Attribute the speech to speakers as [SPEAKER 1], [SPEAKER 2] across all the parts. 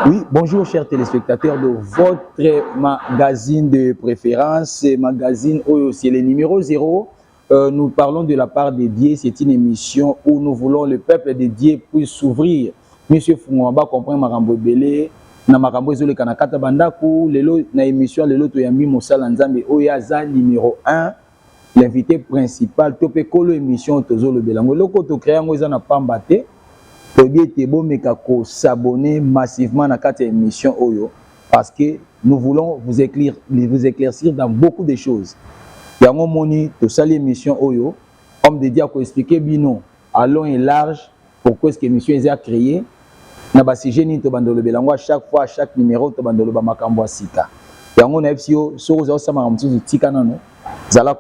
[SPEAKER 1] Oui, bonjour chers téléspectateurs de votre magazine de préférence, magazine Oyo, c'est le numéro 0. Nous parlons de la part des dieux, c'est une émission où nous voulons le peuple des dieux puisse s'ouvrir. Monsieur Fungwamba comprend Marambo Belé, na Marambo Zole Kanakata Bandaku, lelo na émission lelo Toyami Moussala Nzambe Oyaza numéro 1, l'invité principal, Topé Kolo émission Tozo le Belango. Loko to créer ngo na pambate. S'abonner massivement à notre émission Oyo parce que nous voulons vous éclaircir dans beaucoup de choses. Yango moni to sali émission Oyo, homme de Dieu pour expliquer bino à long et large pourquoi est-ce que l'émission est créée. Na ba sujet ni to bandolo belango à chaque fois à chaque numéro to bandolo ba makambo sika. Yango na FCO so za sama mtsuzu tika nano. Zala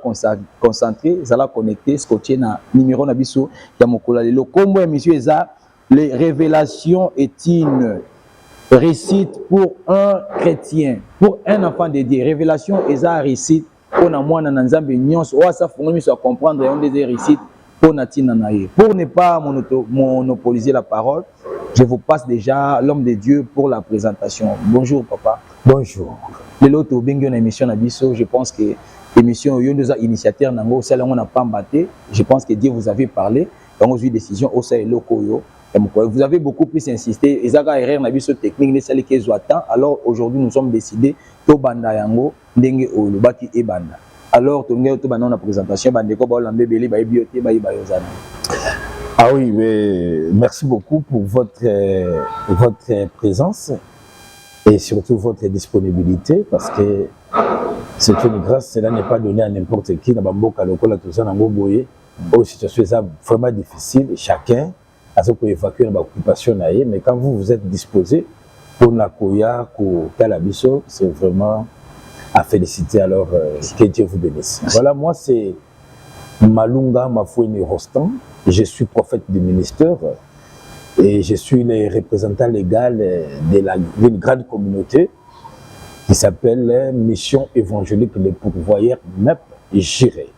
[SPEAKER 1] concentré, zala connecté, scotché na numéro na biso ya mokola le kombo émission eza les révélations est une récite pour un chrétien, pour un enfant de Dieu. Révélation est une récite pour moi na nzambe nyonso o sa fongo mi so comprendre on des récites pour natina nae. Pour ne pas monopoliser la parole, je vous passe déjà l'homme de Dieu pour la présentation. Bonjour papa.
[SPEAKER 2] Bonjour.
[SPEAKER 1] Le loto bengi na émission na biso, je pense que l'émission yo nous a initiateur nango ça on n'a pas mbatté. Je pense que Dieu vous avait parlé dans une décision au sein loko yo. Vous avez beaucoup plus insisté. Technique, alors aujourd'hui nous sommes décidés to banda yango ndenge olobaki e banda. Alors to ngé to banda na présentation bande ko ba lambe beli ba bioté ba yozana.
[SPEAKER 2] Ah oui, mais merci beaucoup pour votre présence et surtout votre disponibilité parce que c'est une grâce, cela n'est pas donné à n'importe qui na bamboka lokola to sana ngo boye. Oh, situation est vraiment difficile, chacun à ce qu'on évacue une occupation, mais quand vous êtes disposé pour la Koya, pour Talabiso, c'est vraiment à féliciter. Alors que Dieu vous bénisse. Voilà, moi c'est Malunga Mafoueni Rostan, je suis prophète du ministère et je suis le représentant légal d'une grande communauté qui s'appelle Mission évangélique les pourvoyeurs MEP Jiré.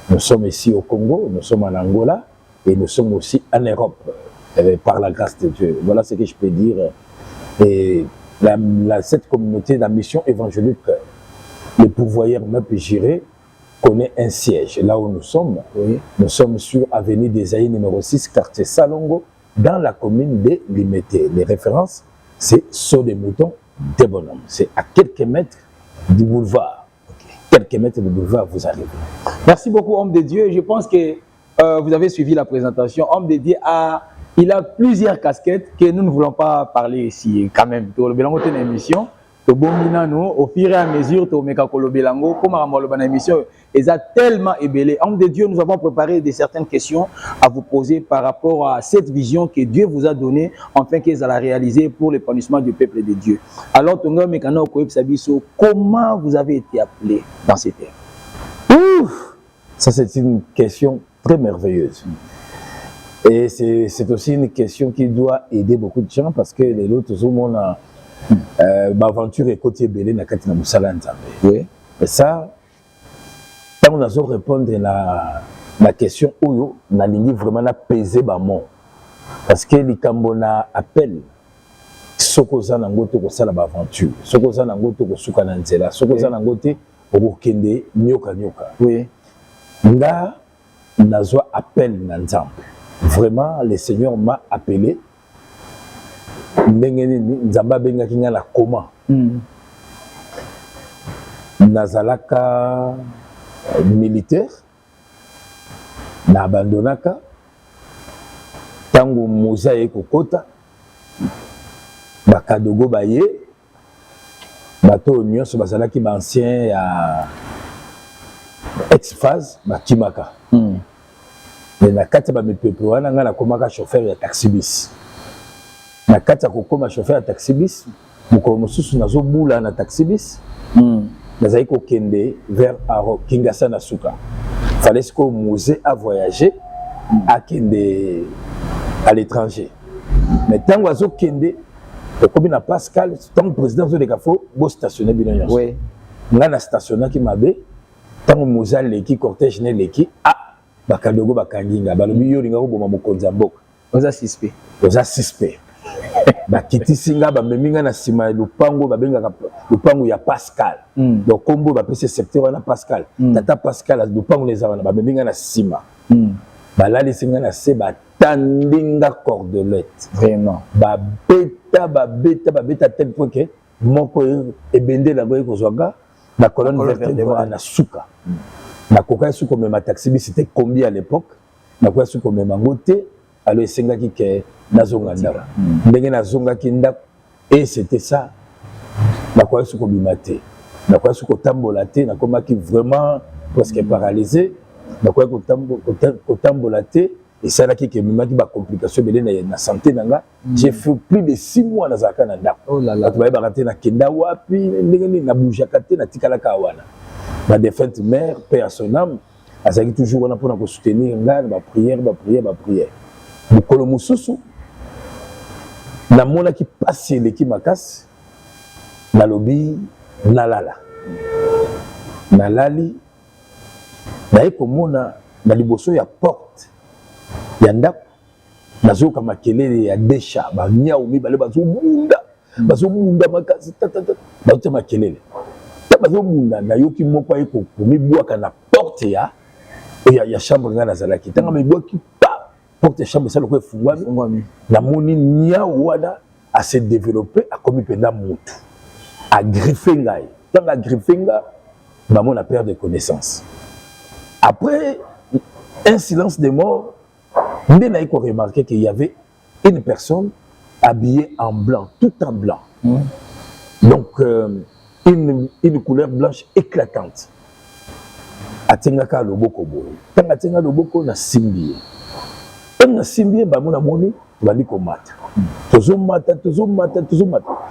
[SPEAKER 2] Nous sommes ici au Congo, nous sommes en Angola. Et nous sommes aussi en Europe, par la grâce de Dieu. Voilà ce que je peux dire. Et cette communauté, la mission évangélique, le pourvoyeur MEP Jiré, connaît un siège. Là où nous sommes, oui. Nous sommes sur Avenue des Aïe numéro 6, quartier Salongo, dans la commune de Limité. Les références, c'est Saut des Moutons de Bonhomme. C'est à quelques mètres du boulevard. Quelques mètres du boulevard, vous arrivez.
[SPEAKER 1] Merci beaucoup, homme de Dieu. Je pense que vous avez suivi la présentation. Homme de Dieu il a plusieurs casquettes que nous ne voulons pas parler ici quand même. Au fur et à mesure, comme la émission est tellement ébellée. Homme de Dieu, nous avons préparé certaines questions à vous poser par rapport à cette vision que Dieu vous a donnée, enfin qu'ils allaient réaliser pour l'épanouissement du peuple de Dieu. Alors, comment vous avez été appelé dans ces termes?
[SPEAKER 2] Ça, c'est une question très merveilleuse. Et c'est aussi une question qui doit aider beaucoup de gens parce que les autres ont ma aventure est côté belé na katina musala nzambe. Oui. Et ça, quand on a besoin de répondre à la question où on a ligne vraiment la peser bamon parce que les cambona appellent sokoza nangoto ko sala ba aventure, sokoza nangoto ko suka na nzela, sokoza nangote ko kende nyoka nyoka. Oui. Nga nazwa appel na nzambe. Vraiment, le Seigneur m'a appelé. Nzamba benga kinga la coma. Nazalaka militaire. Na abandonaka. Tango moza ekokota. Bakadogo baye. Bato nyonso bazalaki ba ancien ya ex-phase bakimaka. Mais na kati ba mipepe wana nga na komaka chauffeur ya taxi bis. Na kati ko koma chauffeur ya taxi bis, moko mosusu nazo bula na taxi bis. Nazai ko kende vers Kinshasa na Suka. Fallait que musée a voyager à kende à l'étranger. Mais tant oiseau kende comme na Pascal, tant président de Gafo, bo stationner bien. Oui. Nga na stationner ki mabe, tant musée leki cortège ne leki bakadogo bakanginga balobi yo linga ko boma mokonza mboka
[SPEAKER 1] oza suspect
[SPEAKER 2] oza suspect bakiti singa bameminga na sima lupango babenga lupango ya Pascal. Donc kombo ba pese secteur na Pascal. Tata Pascal lupango les wana bameminga na sima. Balali singa na se batandinga cordelette.
[SPEAKER 1] Vraiment.
[SPEAKER 2] Babeta tel point que moko ebende la goye kozwanga la colonne vertébrale na suka. Na koka suka même taxi bi c'était combien à l'époque? Na koka suka même ngote alors esenga ki ke nazonga ndako. Ndenge nazonga ki ndako et c'était ça. Na koka suka bimate. Na koka suka tambola te na koma ki vraiment presque paralysé. Na koka kotambola te et ça là qui mimaki ba complication belé na santé nanga. J'ai fait plus de 6 mois na zaka na ndako.
[SPEAKER 1] Oh là là.
[SPEAKER 2] Tu vas rater na kenda wapi ndenge na boujaka te na tikala ka wana. Ma défunte mère, paix à son âme, elle a toujours on a pour soutenir ma prière. Mukolo mususu na mona qui passe l'équipe makas na lobi nalala. Nalali na ekomona na liboso ya porte ya ndako nazoka makelele ya desha ba nyau mibale bazobunda makasi bazo makelele. Bazobunda na yoki moko ayeko komibwaka na porte ya chambre nga nazalaki tanga mibwaki pa porte ya chambre sala ko efungwami na moni nya wana a se développer a komi penda mutu a griffer ngai tanga griffer nga ba mona perte de connaissance. Après un silence de mort ndé na ko remarquer qu'il y avait une personne habillée en blanc, tout en blanc. Donc une couleur blanche éclatante. Atengaka loboko boy. Tanga tenga loboko na simbié. Na simbié ba mona moni bali ko mata. Tozo mata.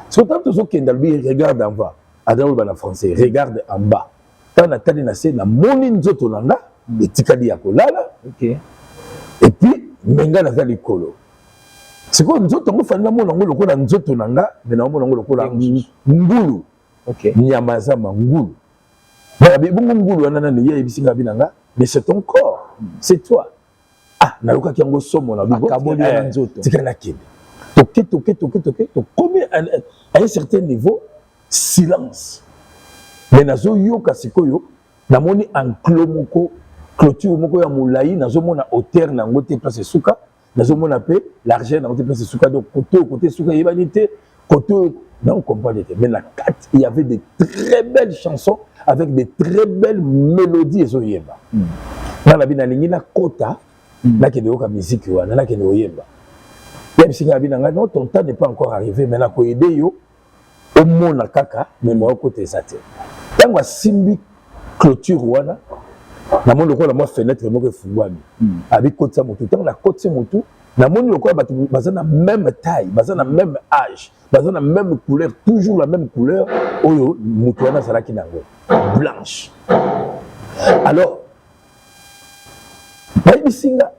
[SPEAKER 2] So tant tozo kendalbi regarde en bas. Adamo ba na français, regarde en bas. Tana tali na se na moni nzoto nanga etikali ya kolala.
[SPEAKER 1] OK.
[SPEAKER 2] Et puis menga na zali kolo. C'est quoi nzoto ngo fana mona ngo lokola nzoto nanga, mais na mona ngo lokola ngulu.
[SPEAKER 1] OK.
[SPEAKER 2] Nyamaza mangulu. Mais c'est ton corps, c'est toi. Ah, na yoka kiango somo na bibo. Tikala kende. Toke. Comme à un certain niveau, silence. Mais nazo yoka sikoyo, na moni enclos moko, clôture moko ya moulayi, nazo mona hauteur na ngote place suka, nazo mona pe l'argent na ngote place suka, donc côté suka yebanité, côté non, on comprend. Mais la 4, il y avait de très belles chansons avec de très belles mélodies et zoyemba. Dans la binani na kota, na kene yoka musique wana, na kene oyemba. Même si na binanga non, ton temps n'est pas encore arrivé, mais na ko aider yo au mona kaka, mais moi côté ça te. Tangwa simbi clôture wana, na mon lokola moi fenêtre moko fungwami. Avec kota motu, tant la kota motu, na mon lokola bazana même taille, bazana même âge. Dans la même couleur, toujours la même couleur, oyo mutuana salaki nango blanche. Alors, bayibisinga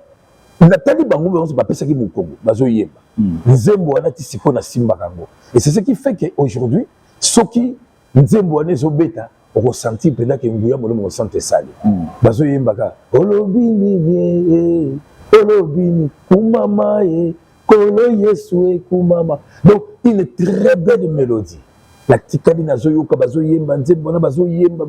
[SPEAKER 2] natali bango bango ba pesa ki mukongo bazo yemba. Nzembo wana tisiko na simba kango. Et c'est ce qui fait que aujourd'hui, soki nzembo wana ezobeta, on ressentit pendant que nguya molo mo sente sali. Bazo yemba ka olobini kumama ye. Kolo Yesue kumama. Donc une très belle mélodie. La tikali na zoyoka bazo yemba nzembo bazo yemba.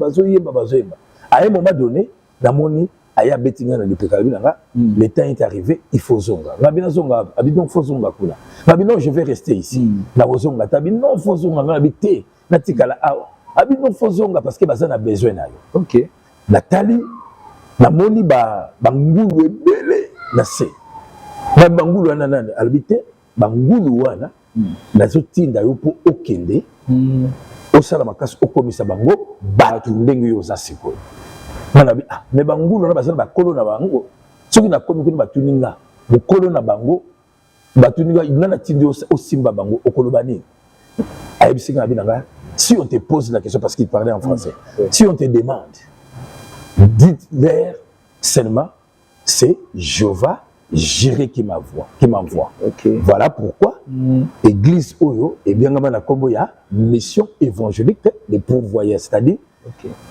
[SPEAKER 2] À un moment donné, na moni aya betinga na lipekali nanga, le temps est arrivé, il faut zonga. Ngabina zonga, abidon faut zonga kuna. Ngabino je vais rester ici. Na zonga tabi non faut zonga ngabité na tikala awa. Abidon faut zonga parce que bazana a besoin na yo.
[SPEAKER 1] OK.
[SPEAKER 2] Natali na moni ngulu ebele na se. Na bangulu wana nani albité bangulu wana nazo tinda yo po okende osala makasi okomisa bango batu ndenge yo za siko mana bi me bangulu na basala bakolo na bango soki na komi kuna batuninga bokolo na bango batuninga inana tindi osimba bango okolo bani ayebisinga binanga. Si on te pose la question parce qu'il parlait en français, si on te demande, dites-leur seulement c'est Jéhovah Jiré qui m'envoie.
[SPEAKER 1] Okay.
[SPEAKER 2] Voilà pourquoi Église Oyo est bien comme la combo ya mission évangélique des pourvoyeurs, c'est-à-dire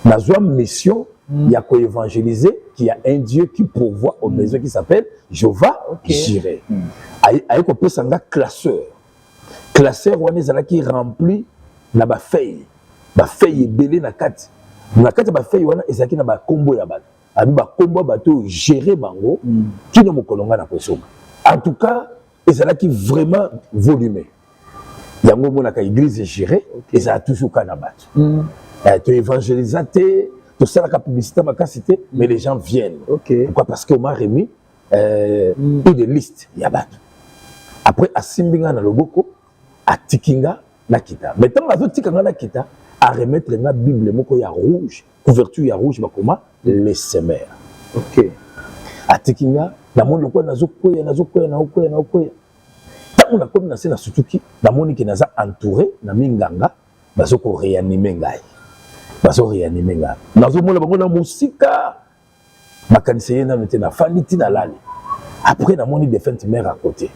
[SPEAKER 2] la mission il y a quoi évangéliser qu'il y a un Dieu qui pourvoit aux maisons qui s'appelle Jéhovah Jiré. Aïe ko pesanga classeur. classeur wana ezalaki rempli na bafeuille ebele na kati ya bafeuille wana ezalaki na bakombo ya bato abi bakombo ya bato gérer bango kino mokolo nga na kosoka. En tout cas ezalaki vraiment volume yango monaka église gérée ezala toujours kana bato to évangéliser te to salaka publicité makasi te mais les gens viennent. Pourquoi? Parce qu'on m'a remis une liste ya bato après asimbinga na loboko atikinga na kita mais tant azotikanga na kita à remettre la Bible moko ya rouge, couverture ya rouge bakoma les semeurs. Atikinga na monde ko nazokoya na okoya. Tant on a comme na se na sutuki na moni ki naza entouré na minganga bazoko réanimer ngai. Nazo mona bango na musika makanise na mete na faniti na lali. Après na moni défunte mère à côté.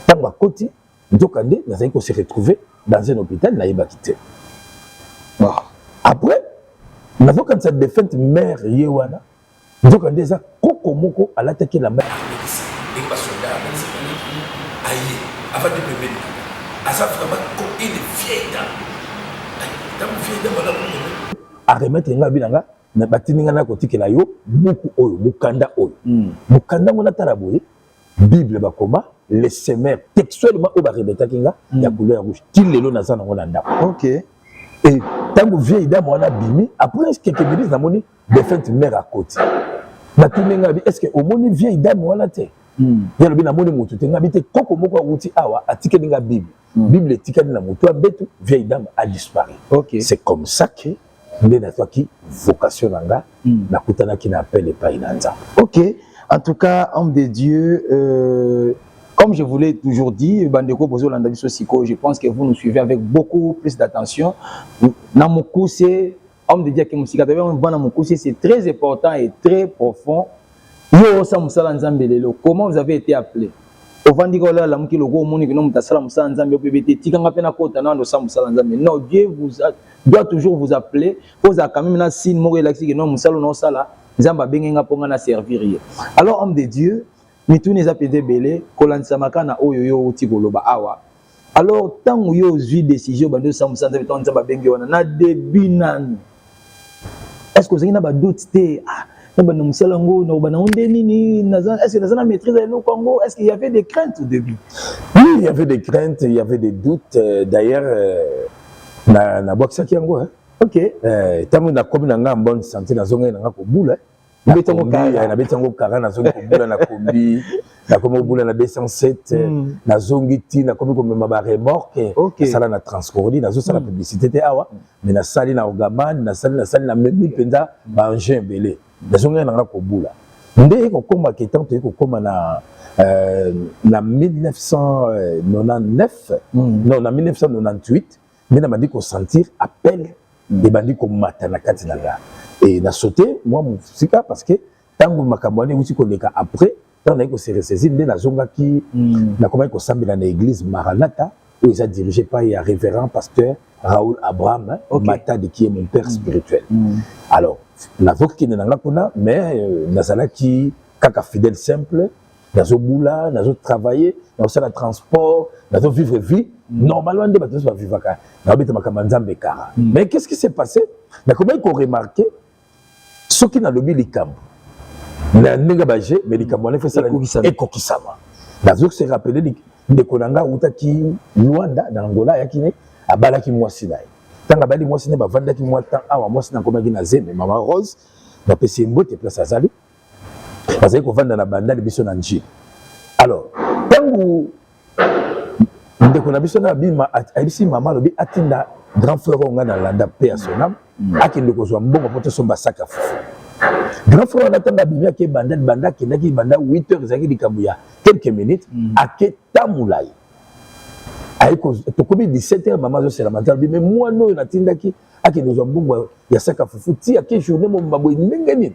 [SPEAKER 2] Tant à côté ndokande naza ko se retrouver dans un hôpital na yebakité. Après, nous avons quand cette défunte mère Yewana, nous avons déjà Koko Moko à l'attaquer la mère. À remettre un bilanga, na batininga na koti ke la yo, beaucoup oyo, mukanda oyo. Mukanda mona taraboye, Bible bakoma, les semeurs textuellement au barebeta kinga, ya couleur rouge. Qu'il le na zana ngolanda. Et tant que vieille dame on a bimi après quelques minutes na moni défunte mère à côté na tumenga bi est-ce que au moni vieille dame wala te ya lobi na moni mutu te ngabi te koko moko uti awa atike ninga bible etikali na mutu abetu vieille dame a disparu. C'est comme ça que ndena toi qui vocation nanga na kutana ki na appel pas inanza.
[SPEAKER 1] En tout cas homme de Dieu, comme je vous l'ai toujours dit, Bandeko Bozo Landabiso Siko, je pense que vous nous suivez avec beaucoup plus d'attention. Namokousé, homme de Dieu qui musika, c'est très important et très profond. Yo sa musala nzambe lelo, comment vous avez été appelé? Ovandikola la muki logo moni que non mutasala musala nzambe opébé tikanga pena kota na ndo sa musala nzambe. Non, Dieu doit toujours vous appeler. Vous a quand même na signe mo relaxé que non musala no sala, nzamba bengenga ponga na servir. Alors homme de Dieu, mitu neza pede belé kolansamaka na oyo yo utikoloba awa. Alors tant yo zui décision bando sa musala nzambe nzamba bengi wana na début nanu. Est-ce que vous avez na ba doute te est-ce que vous avez maîtrise le Congo? Est-ce qu'il y avait des craintes au début?
[SPEAKER 2] Oui, il y avait des craintes, il y avait des doutes. D'ailleurs, na boxe qui yango. Tant que na comme na bonne santé na zonga na ko bula. Na betango kara na zonga ko bula na kombi. Na komo bula na 207 na zongi ti na komi ko mema ba remorque. Ça là na transcordi na zo ça la publicité te awa. Mais na sali na ogaman, na sali na memi penda ba engin belé. Nazonga na ko bula ndé ko koma ketante ko koma na 1999 non na 1998 mais na mandi ko sentir appel de bandi ko matana kati na ga et na sauté moi musika parce que tango makambwane uti ko leka après tant na ko se ressaisir ndé nazonga ki na koma ko sambela na église Maranatha où ils a dirigé par un révérend pasteur Raoul Abraham Matadi qui est mon père spirituel. Alors n'avoue qu'il n'est pas mais nazala qui kaka fidèle simple nazo boula nazo travailler nazo la transport nazo vivre vie normalement des bateaux va vivre ka na beta makambanza mbekara. Mais qu'est-ce qui s'est passé? Na comment qu'on remarqué ce qui n'a lobby likambo na nenga baje mais likambo na fait ça ekokisama nazo se rappeler de konanga utaki Luanda na Angola yakine abala ki mwasi naye tanga bali mwasi ne bavanda ki mwata awa mwasi na komaki na zeme mama Rose na pesi mbote place azali azali ko vanda na banda de biso na nji. Alors tangu ndeko na biso na bima abisi mama lobi atinda grand frère onga na landa pe asonam akinde ko zwa mbongo poto somba saka fufu grand frère na tanda bimia ke banda ke ndaki banda 8h zaki dikabuya quelques minutes ake tamulai aiko tokobi 17h maman zo sela matal mais moi no na tindaki ake nous mbongo ya saka fufu ti ake journée mo mabo ndengeni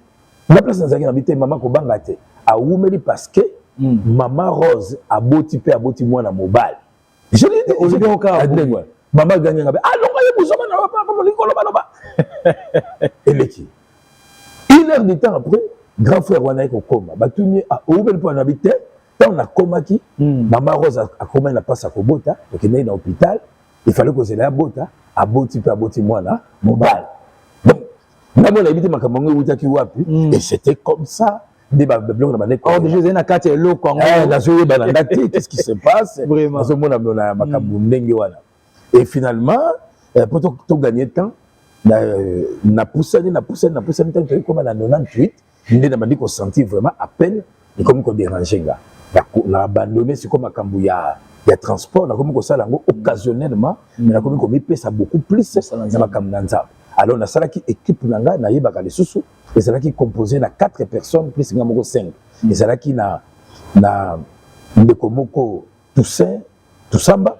[SPEAKER 2] na place nzaki na bité maman ko banga te a oumeli parce que maman Rose aboti pe aboti mwana mobile je lui dis aujourd'hui encore maman gagne ngabe ah non ngaye buzoma na papa ko likolo baloba eleki 1 heure de temps après grand frère wana ko koma batuni a oumeli po na bité Tant on a comaki, maman Rose a comment il a passé à Kobota, donc il est dans l'hôpital, il fallait que c'est là Bota, à Boti puis à Boti moi là, mobile. Donc, là on a habité ma camarade Outa qui wapi, et c'était comme ça. Des bablons dans ma nez.
[SPEAKER 1] Oh, déjà na carte l'eau quoi.
[SPEAKER 2] Qu'est-ce qui se passe?
[SPEAKER 1] Vraiment.
[SPEAKER 2] Dans ce monde on a ma camarade voilà. Et finalement, pour tout gagner temps, na poussé tant que comme en 98, il m'a dit qu'on sentit vraiment à peine et comme qu'on dérangeait là. On a abandonné c'est comme à Kambouya. Il y a transport, on a comme ça occasionnellement, on a comme qu'on met ça beaucoup plus dans ma camarade. Alors, on a ça qui équipe Nanga, na yeba kale susu, et ça qui composé na 4 personnes plus ngamo 5. Et ça qui na Ndekomoko Toussaint, Toussamba,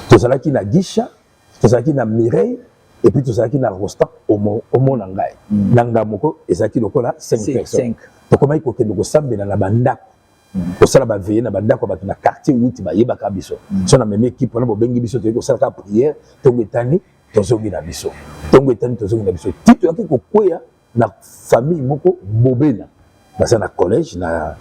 [SPEAKER 2] tout ça qui na Gisha, tout ça qui na Mireille, et puis tout ça qui na Rosta Omo Nangai. Nanga moko et ça qui lokola 5 personnes. Donc comment il faut que nous sambe na banda. Pour ça la veiller na banda ko batuna quartier 8 ba yeba ka biso. So na même équipe na bo bengi biso to ko sala prière, to ngetani tozogi na biso tongo etani tozogi na biso titre yaki kokwea na famille moko bobena basa na collège na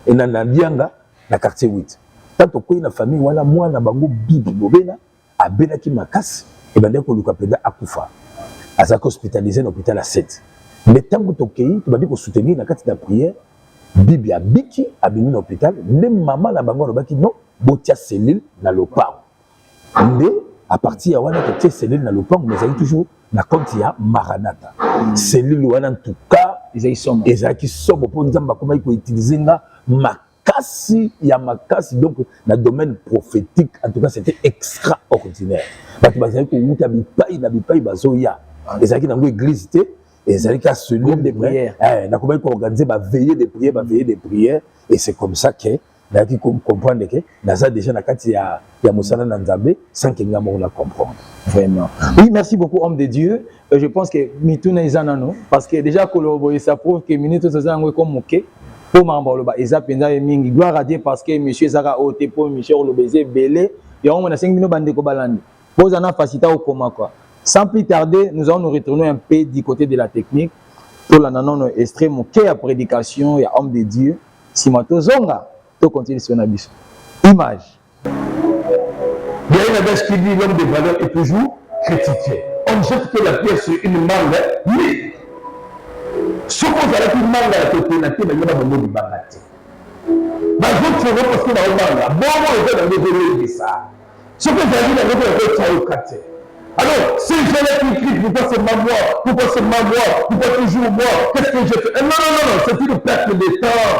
[SPEAKER 2] lianga na quartier 8 tanto koyi na famille wana mwana bango bibi bobena abelaki makasi et bande ko luka penda akufa azaka hospitalisé na hôpital à 7 mais tango tokeyi to bandi ko soutenir na kati na prière bibi abiki abimi na hôpital même maman na bango lobaki non botia cellule na lopango nde à partir de là, tu cellule dans le plan, mais ils toujours na compte ya Maranatha. Cellule wana en tout cas, ils sont qui sont pour nous comment il faut utiliser nga makasi ya makasi donc dans le domaine prophétique en tout cas c'était extraordinaire. Parce que bazali ko muta bipai na bipai bazoya. Ezaki na ngo église té ezali ka cellule de prière. Na comment il faut organiser ba veillée de prière et c'est comme ça que qui comprendre que naza déjà na kati ya Mosala Nzambe sans que ngamo na comprendre.
[SPEAKER 1] Vraiment. Oui, merci beaucoup homme de Dieu. Je pense que mituna izanano parce que déjà que ça prouve que minute ça ngwe comme moké pour mamba ba eza penda mingi gloire à Dieu parce que monsieur Zara oté pour monsieur le baiser belé ya on a 5 minutes bande ko balandi. Pose ana facilita au comment quoi. Sans plus tarder, nous allons nous retourner un peu du côté de la technique. Tout la nanon extrême moké à prédication ya homme de Dieu. Simato zonga to continue sur Nabis. Image.
[SPEAKER 3] Il y a une adage qui dit l'homme de valeur est toujours critiqué. On jette que la pierre sur une mangue, mais ce qu'on a la mangue à côté, mais il y a un mot de bangate. Dans d'autres choses, parce qu'il y a un manga, bon, on est dans le ça. Ce que j'ai dit dans le cas de Tchaïkate. Alors, si je l'ai écrit, pourquoi c'est ma voix, pourquoi toujours moi, qu'est-ce que je fais? Non, c'est une perte de temps.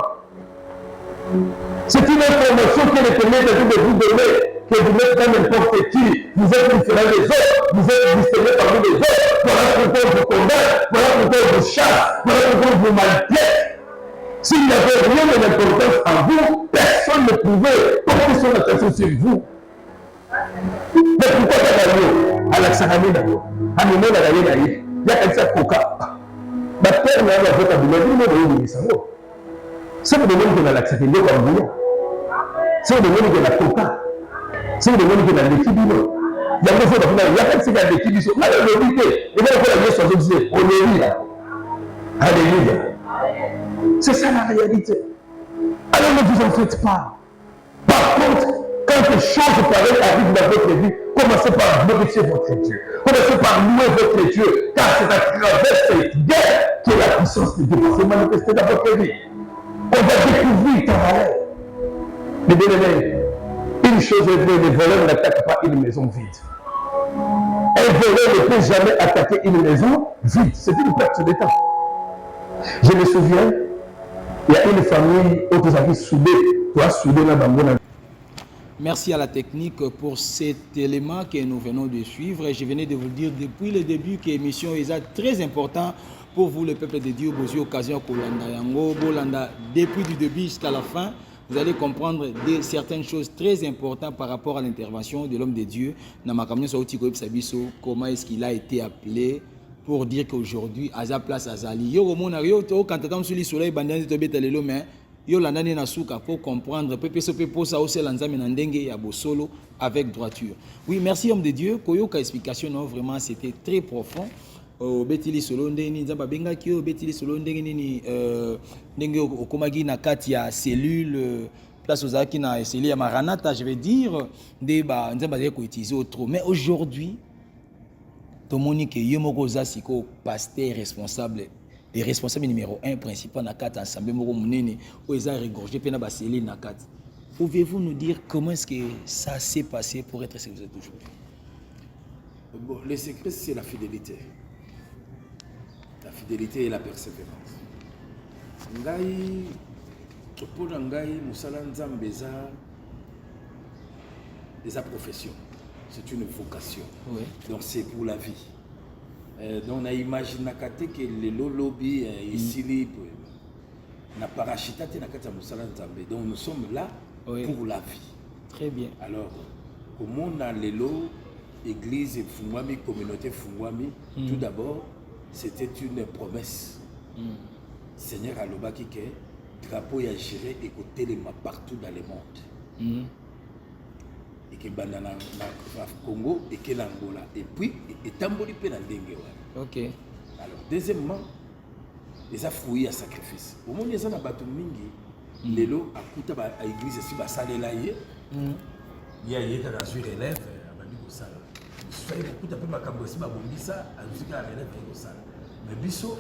[SPEAKER 3] C'est une information que le Seigneur de vous donner, que vous mettez dans n'importe qui. Vous êtes différents des autres, vous êtes distingués parmi les autres. Voilà pourquoi on vous condamne, voilà pourquoi on vous chasse, voilà pourquoi on vous maltraite. S'il n'y avait rien d'importance en vous, personne ne pouvait porter son attention sur vous. Mais pourquoi t'as gagné à la Saramé d'abord? À mon nom, la gagné d'ailleurs. Il y a un certain coca. Ma père n'a pas fait à vous, mais vous ne savez pas. C'est le domaine de la laxité, c'est le domaine de la coca, c'est le domaine de la l'équilibre. Il y a des choses il y a pas de l'équilibre. Là, la vérité, et bien, la vie sur Dieu, on est là. Alléluia. C'est ça la réalité. Alors ne vous en faites pas. Par contre, quand les choses pareilles arrivent dans votre vie, commencez par glorifier votre Dieu. Commencez par louer votre Dieu, car c'est à travers cette guerre que la puissance de Dieu va se manifester dans votre vie. On va découvrir ton valeur. Mais bien-aimés, une chose est vraie, les voleurs n'attaquent pas une maison vide. Un voleur ne peut jamais attaquer une maison vide. C'est une perte de temps. Je me souviens, il y a une famille qui soudée, dans Bangona.
[SPEAKER 1] Merci à la technique pour cet élément que nous venons de suivre. Je venais de vous dire depuis le début que l'émission est très importante pour vous, le peuple de Dieu. Vous avez occasion Kolanda Yango, Bolanda, depuis le début jusqu'à la fin. Vous allez comprendre certaines choses très importantes par rapport à l'intervention de l'homme de Dieu. Comment est-ce qu'il a été appelé pour dire qu'aujourd'hui, à sa place, Azali. Yo, quand tu as sur le soleil, yo landani na souka pour comprendre avec droiture. Oui, merci homme de Dieu. Koyoka explication non vraiment c'était très profond. Betili solo ndeni nzamba benga kio betili solo ndeni ni ndenge okomagi na kati ya cellule place aux qui n'a essayé à Maranatha, je vais dire, des bah, qu'on utilise trop. Mais aujourd'hui, tout le monde qui est un pasteur responsable, le responsable numéro 1 principal dans quatre ensemble, où ils ont regorgé puis na scellé na quatre. Pouvez-vous nous dire comment est-ce que ça s'est passé pour être ce que vous êtes aujourd'hui?
[SPEAKER 4] Bon, le secret, c'est la fidélité. La fidélité et la persévérance. Ngai, pour Ngai, Moussala Nzambe, des profession. C'est une vocation.
[SPEAKER 1] Oui.
[SPEAKER 4] Donc c'est pour la vie. Donc on a imaginé que le lobby ici, na parachitate na kata Moussala Nzambe. Donc nous sommes là pour la vie.
[SPEAKER 1] Très bien.
[SPEAKER 4] Alors, comment on a les lots, église Fungwami, communauté Fungwami, tout d'abord, c'était une promesse. Seigneur Alobaki que drapeau a géré et côté les partout dans le monde. Et que banana Congo et que l'Angola. Et puis, et Tamboli pe na ndenge.
[SPEAKER 1] Ok.
[SPEAKER 4] Alors, deuxièmement, les affouilles à sacrifice. Au moment où ils ont abattu mingi, les lots à kuta à l'église ici, bah ça les laïe. Il y a dans une relève, abandi ko sala. Soyez beaucoup tapé ma cambosi ba bombisa, à nous ka relève ko sala. Mais biso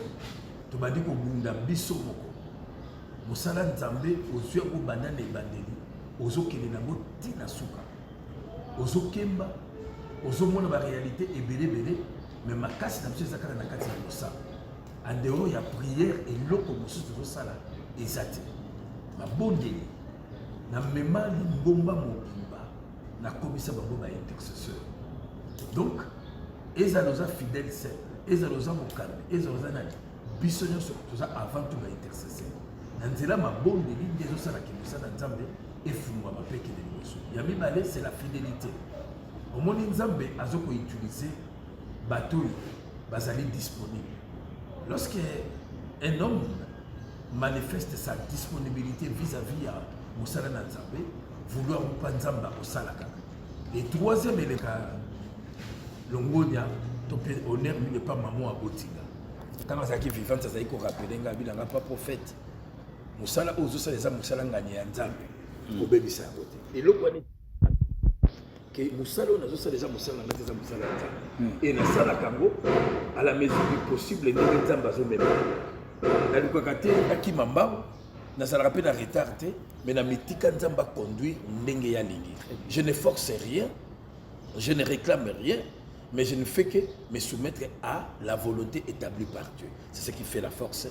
[SPEAKER 4] to bandi ko bunda biso moko. Mosala Nzambe ozwe ko banane bandeli. Ozo kele na ngo tina suka. Ozo kemba, ozo mona ba réalité et belé mais ma casse na biso zakala na kati ya mosala. En dehors il y a prière et loko mosusu to sala ezate. Ma bondeli na mema limbomba mobimba na komisa bango ba intercesseur. Donc ezaloza fidèle c'est ezaloza mokambi ezaloza nani biso nyonso toza avant tout ba intercesseur. Na nzela ma bondeli ndezo sala ki mosala Nzambe efungwa mapeke de liboso. Ya mibale c'est la fidélité. Au monde Nzambe azoko utiliser bateau bazali disponible. Lorsque un homme manifeste sa disponibilité vis-à-vis à Moussala Nzambe, vouloir ou pas Nzamba au Salaka. Et troisième élément, l'ongonia, honneur n'est pas maman à Botinga. Quand ça qui est vivant, ça s'est rappelé, il n'a pas prophète. Moussala aux autres, les Moussala Ngani Nzambe, au bébé ça à côté. Et l'autre, que Moussala, on a aussi déjà Moussala Nzambe. Et dans Salakango, à la mesure du possible, les Nzamba sont même. Na lukakate akimamba na ça rappelle en retard mais na mitika Nzamba conduit ndenge ya lingi. Je ne force rien, je ne réclame rien, mais je ne fais que me soumettre à la volonté établie par Dieu. C'est ce qui fait la force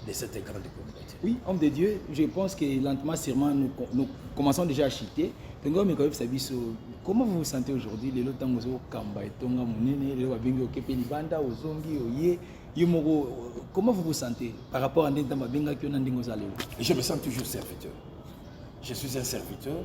[SPEAKER 4] de cette grande communauté.
[SPEAKER 1] Oui, homme de Dieu, je pense que lentement, sûrement, nous commençons déjà à chuter. Comment vous vous sentez aujourd'hui? Les lots tangozo kamba et tonga munene, les lots babingi okepeni banda ozongi oye. Comment vous vous sentez par rapport à Ndenda Benga qui a ndingo zalelo?
[SPEAKER 4] Je me sens toujours serviteur. Je suis un serviteur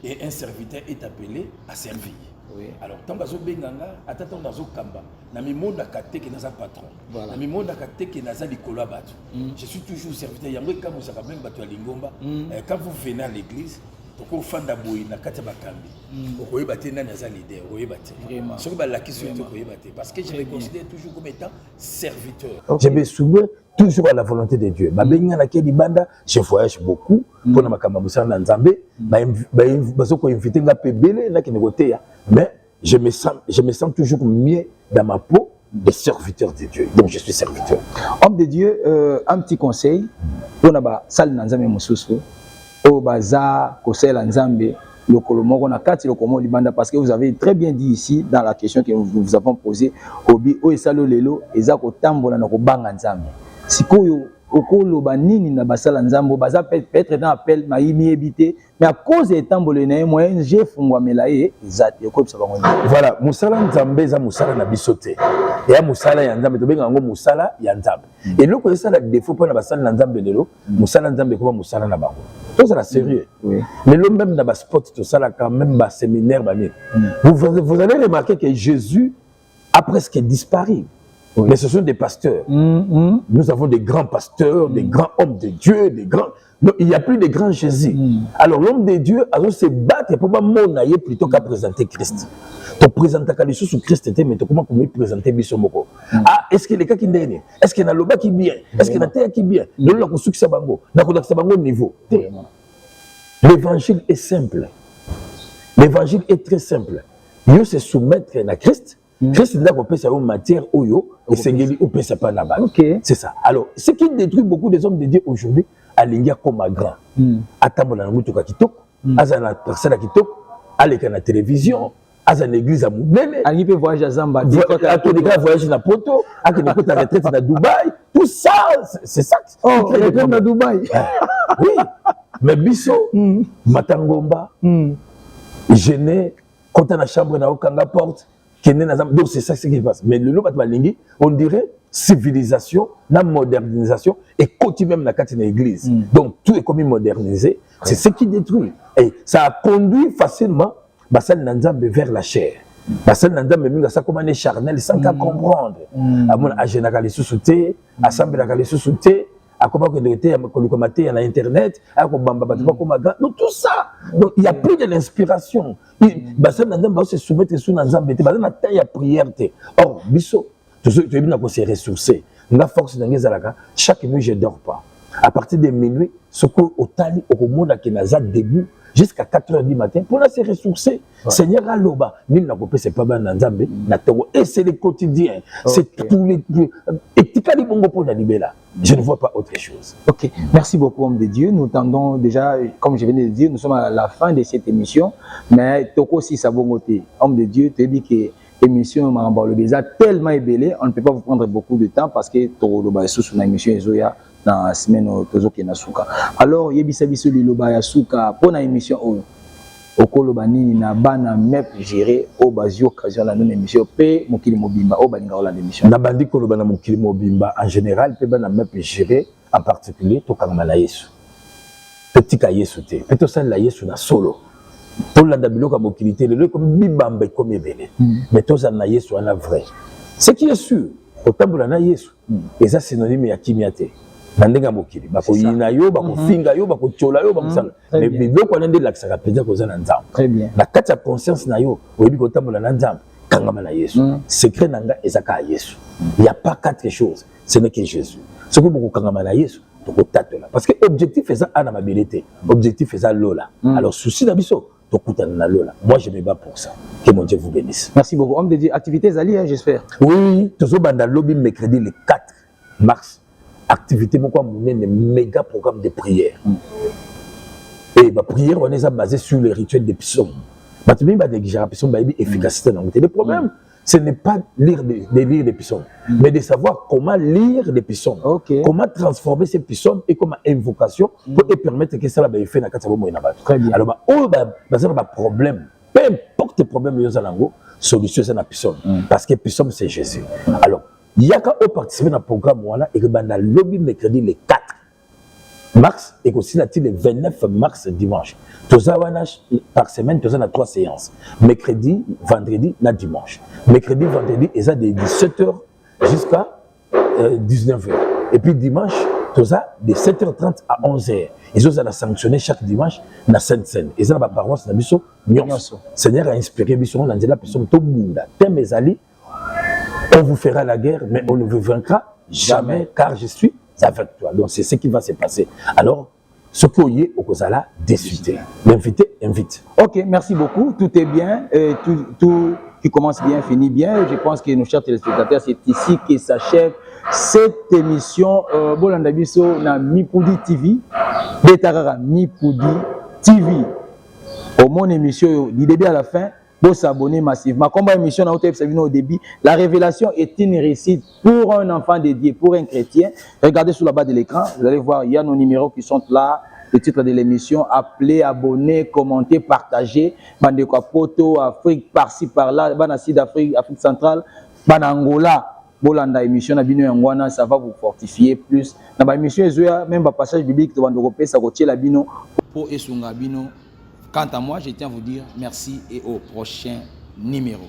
[SPEAKER 4] et un serviteur est appelé à servir. Oui. Alors, tant que Benganga, attends dans Kamba, na mi monde akate qui n'a patron. Na mi monde akate qui n'a pas likolo batu. Je suis toujours serviteur. Yamwe quand vous savez même batu à Lingomba, quand vous venez à l'église, toko fanda boyi na kati bakambi. Okoye baté na naza leader, okoye baté. Vraiment. Ce que ba la question est okoye baté parce que je me considère toujours comme étant serviteur.
[SPEAKER 2] Je me souviens toujours à la volonté de Dieu. Babenga na kedi banda, je voyage beaucoup pour na makamba musana Nzambe, bazoko inviter nga pebele na kinekote ya. Mais je me sens toujours mieux dans ma peau de serviteur de Dieu. Donc je suis serviteur.
[SPEAKER 1] Homme de Dieu, un petit conseil pour na salle Nzambe mususu. Au bazar, conseil Nzambe, le Kolomoko na kati le Komo Libanda parce que vous avez très bien dit ici dans la question que nous vous avons posée. Obi o esalo lelo ezako tambola na kobanga Nzambe. Sikoyo okolo banini na basala Nzambo baza peut-être dans appel maïmi évité mais à cause des tambolé na moyen j'ai fungwa melaye ezati yoko bisa bango.
[SPEAKER 2] Voilà, musala Nzambe za musala na bisote. Ya musala ya Nzambe to benga ngo musala ya Nzambe. Et loko esala défaut pour na basala Nzambe lelo, musala Nzambe ko musala na bango. Tout ça sérieux. Oui. Mais l'homme même dans le sport, tout ça là quand même bas séminaire vous allez remarquer que Jésus a presque disparu. Oui. Mais ce sont des pasteurs. Nous avons des grands pasteurs, des grands hommes de Dieu, des grands. Non, il n'y a plus de grands Jésus. Alors l'homme de Dieu a se battre pour pas monailler plutôt qu'à présenter Christ. Tu présentes Kalisou sous Christ, mais tu comment présenter Bissomoko. Ah, est-ce que les cas qui n'est? Est-ce qu'il y a l'oba qui bien? Est-ce qu'il y a la terre qui bien? Nous l'avons succès bango. Nous l'avons bango niveau. L'évangile est simple. L'évangile est très simple. Yo se soumettre à Christ. Christ est là qu'on peut savoir matière oyo et sengeli ou peut pas là-bas. C'est ça. Alors, ce qui détruit beaucoup des hommes de Dieu aujourd'hui, alingia comme grand. Atambola na mutuka kitoko, azana personne kitoko, aleka na télévision, azana église à Moudene.
[SPEAKER 1] Ali peut voyager à Zamba,
[SPEAKER 2] voyager na Poto, akene kota retraite na Dubaï, tout ça, c'est ça.
[SPEAKER 1] Oh, retraite na Dubaï.
[SPEAKER 2] Oui. Mais biso, matangomba, gêné, quand on a la chambre na okanga porte, donc c'est ça ce qui se passe. Mais le lot on dirait civilisation, la modernisation et continue même la carte l'église. Donc tout est comme modernisé. C'est ce qui détruit. Et ça a conduit facilement Bassal Nanzambe vers la chair. Bassal Nanzambe ça comme un charnel sans qu'à comprendre. À mon agenda les sous-soutés, assemblée les sous-soutés. À comment que était à l'internet, donc tout ça, donc il y a plus de l'inspiration. Ça se soumettre sous Nanzambe, na taille à prière. Or biso, tout ce que tu es se ressourcer. La force d'Angezalaka, chaque nuit je dors pas. À partir de minuit, ce qu'on au tali au monde qui n'a pas debout jusqu'à 4h du matin pour se ressourcer. Seigneur Aloba, nul n'a pas c'est pas ban Nanzambe, et c'est le quotidien, c'est tous les et tikali bongo pour la libéla. Je ne vois pas autre chose.
[SPEAKER 1] Ok, merci beaucoup, homme de Dieu. Nous tendons déjà, comme je venais de dire, nous sommes à la fin de cette émission. Mais Toko aussi, ça va monter. Homme de Dieu, tu dis que l'émission Maramba Lobeza tellement ébélée, on ne peut pas vous prendre beaucoup de temps parce que Toko Loba est sous une émission Ezoya dans la semaine Tozo Kenasuka. Alors, Yebisa Biso Loba Yasuka pour une émission Okoloba Nini na bana mep géré au basi occasion la non émission pe mokili mobimba au balinga la émission
[SPEAKER 2] na bandi koloba na mokili mobimba en général pe bana mep géré en particulier to kanga la Yesu petit ka Yesu te pe to sala Yesu na solo to la dabilo ka mokili te le comme bibamba comme ebele mais to sala na Yesu na vrai ce qui est sûr au tambola na Yesu et ça synonyme ya kimiate nandenga mokili bako yina yo bako finga yo bako chola yo bako sala mais biloko nande laksaka penza ko zana nzambe
[SPEAKER 1] très bien
[SPEAKER 2] na kati ya conscience na yo oyebi ko tambola na nzambe kangama na Yesu secret nanga ezaka Yesu il y a pas quatre choses ce n'est que Jésus ce que beaucoup kangama na Yesu to ko tatola parce que objectif est ça ana mabilité objectif est ça lola alors souci na biso to kutana na lola moi je me bats pour ça que mon Dieu vous bénisse.
[SPEAKER 1] Merci beaucoup homme de Dieu activités ali j'espère
[SPEAKER 2] oui tozo banda lobby mercredi le 4 mars activité pourquoi mon méga programme de prière et ma prière on est basé sur les rituels des psaumes maintenant bah négliger psaume bah efficacité dans le problème ce n'est pas lire des psaumes mais de savoir comment lire les psaumes comment transformer ces psaumes et comment invocation pour permettre que ça va faire na kati bomo na bato alors bah oh bah ça va problème peu importe le problème yo zalango solution c'est na psaume parce que psaume c'est Jésus alors il y a qu'à participer dans le programme et que dans le lobby mercredi le 4 mars et aussi le 29 mars dimanche. Par semaine, tu as 3 séances. Mercredi, vendredi, na dimanche. Mercredi, vendredi, et ça de 17h jusqu'à 19h. Et puis dimanche, tu as de 7h30 à 11h. Et ça, a sanctionné chaque dimanche dans la Sainte-Seine. Et ça, la paroisse, na biso, nyonso. Seigneur a inspiré biso, on a dit la personne, to bunda, tembe ali. On vous fera la guerre, mais on ne vous vaincra jamais, car je suis avec toi. Donc c'est ce qui va se passer. Alors, ce qu'on y est au Kozala, désuité. L'invité invite.
[SPEAKER 1] Ok, merci beaucoup. Tout est bien. Tout qui commence bien, finit bien. Je pense que nos chers téléspectateurs, c'est ici que s'achève cette émission. Bolanda Biso na Mipudi TV. Betarara Mipudi TV. Au mon émission, du début à la fin. Pour s'abonner massivement. Comme l'émission au début, la révélation est une réussite pour un enfant de Dieu, pour un chrétien. Regardez sur la bas de l'écran, vous allez voir, il y a nos numéros qui sont là. Le titre de l'émission, appelez, abonnez, commentez, partagez. Bandeko Poto, Afrique, par-ci, par-là, Banassi d'Afrique, Afrique centrale, Banangola, Bolanda émission, Nabino Yangwana, ça va vous fortifier plus. Dans l'émission, même un passage biblique de Bandoko, ça retient la bino. Pour Esunga Bino. Quant à moi, je tiens à vous dire merci et au prochain numéro.